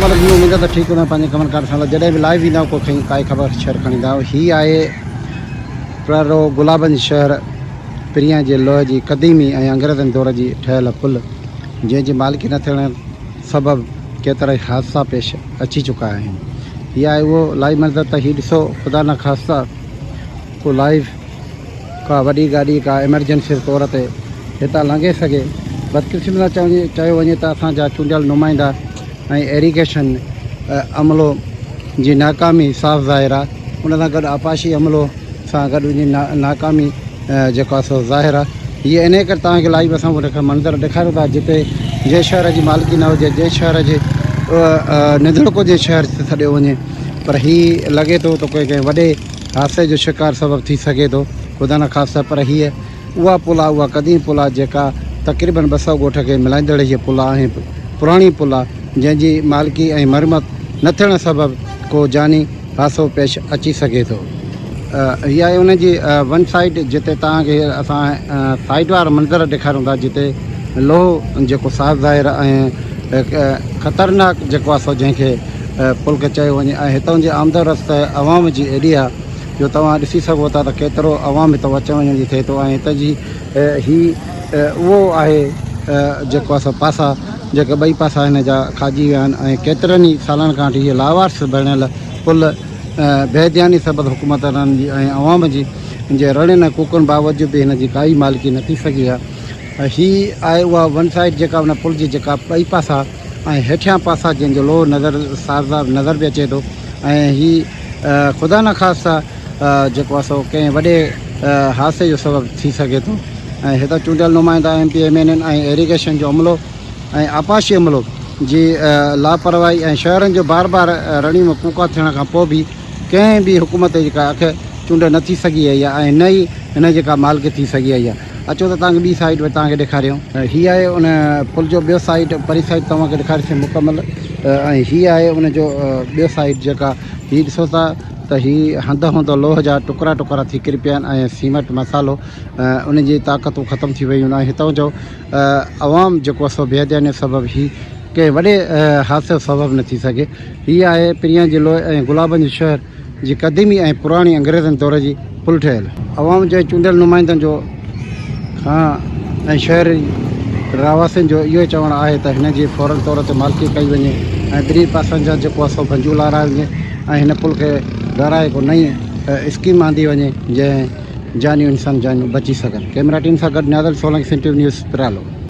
मतलब यूँ उम्मीद तो ठीक होना पंहिंजे कमनि कार सां जॾहिं बि लाइव ईंदा को खई काई ख़बर शहर खणी ईंदा हीअ आहे प्रो गुलाबगंज शहर पिरियां जे लोह जी क़दीमी ऐं अंग्रेज़नि दौर जी ठहियल पुल जंहिंजी मालिकी न थियण सबबु केतिरा ई हादसा पेश अची चुका आहिनि। हीअ आहे उहो लाइव मंज़र त हीउ ॾिसो ख़ुदा न ख़ास्ता को लाइव का वॾी गाॾी का एमरजेंसी तौर ते हितां लंघे सघे। बदकिस्मती चयो वञे त असांजा चूंडियल नुमाइंदा ऐं एरीगेशन अमलो जी नाकामी साफ़ ज़ाहिर आहे। उन सां गॾु आपाशी अमलो सां गॾु उनजी नाकामी जेको आहे सो ज़ाहिर आहे। हीअ इन करे तव्हांखे लाइव असां मंज़र ॾेखारियूं था जिते जंहिं शहर जी मालिकी न हुजे, जंहिं शहर जे निंदड़को जे शहर छॾियो वञे, पर हीअ लॻे थो त कोई कंहिं वॾे हादसे जो शिकार सबबु थी सघे थो ख़ुदा न ख़ास्ता। पर हीअ उहा पुल आहे, उहा क़दीम पुल आहे जेका तक़रीबन 200 ॻोठ खे मिलाईंदड़ हीअ पुल आहे, पुराणी पुल आहे जंहिंजी मालिकी ऐं मरमत न थियण सबबु को जानी हादसो पेश अची सघे थो। हीअ आहे उनजी वन साइड जिते तव्हांखे असां साइड वारा मंज़र ॾेखारियूं था जिते लोहो जेको साफ़ ज़ाहिर ऐं ख़तरनाक जेको आहे सो जंहिंखे पुल खे चयो वञे ऐं हितां जी आमद रस्त अवाम जी एॾी आहे जो तव्हां ॾिसी सघो था त केतिरो अवाम हितां अचण वञण जी थिए थो। ऐं हितां जी उहो आहे जेको आहे सो पासा जेके ॿई पासा हिन जा खाइजी विया आहिनि ऐं केतिरनि ई सालनि खां वठी हीअ लावारस बणियल पुल बेध्यानी सबबु हुकूमतदारनि जी ऐं अवाम जी जे रड़ियुनि ऐं कूकनि बावजूद बि हिन जी काई मालिकी न थी सघी आहे। हीअ आहे उहा वन साइड जेका उन पुल जी जेका ॿई पासा ऐं हेठियां पासा जंहिंजो लोह नज़र साफ़ साफ़ नज़र बि अचे थो। ऐं हीअ ख़ुदा न ख़ास्ता जेको आहे सो कंहिं वॾे हादसे जो सबबु थी सघे थो। ऐं हितां चूंडियल नुमाइंदा MP MNN ऐं एरीगेशन जो अमलो ऐं आपाशी अमलो जी लापरवाही ऐं शहरनि जो बार बार रणी में कूका थियण खां पोइ बि कंहिं बि हुकूमत जी का अख चूंड न थी सघी आहे ऐं न ई हिन जेका मालिकी थी सघी आहे। अचो त तव्हांखे ॿी साइड में तव्हांखे ॾेखारियूं। हीअ आहे उन पुल जो ॿियो साइड परी साइड तव्हांखे ॾेखारीसीं मुकमल। ऐं हीअ आहे उनजो ॿियो साइड जेका हीअ ॾिसो था त हीअ हंधि हंधि लोह जा टुकड़ा टुकड़ा थी किरी पिया आहिनि ऐं सीमेंट मसालो उनजी ताक़तूं ख़तमु थी वियूं आहिनि। हितां जो अवाम जेको आहे सो बेध्यानी सबबु ही कंहिं वॾे हादसे सबबु न थी सघे। हीअ आहे पिरियां जे लोह ऐं गुलाबगंज शहर जी क़दीमी ऐं पुराणी अंग्रेज़नि दौर जी पुल ठहियल अवाम जे चूंडियल नुमाइंदनि जो ऐं शहरी रहवासियुनि जो इहो चवणु आहे त हिन जी फौरन तौर ते मालिकी कई वञे ऐं ॿिन्ही पासनि जा जेको आहे सो भंजू लाराए वञे ऐं हिन पुल खे ॾाराए को नई स्कीम आंदी वञे जंहिं जानियूं इंसान जानियूं बची सघनि। कैमरा टीम सां गॾु नाज़र सोलंकी, सिटी न्यूज़, पिरालो।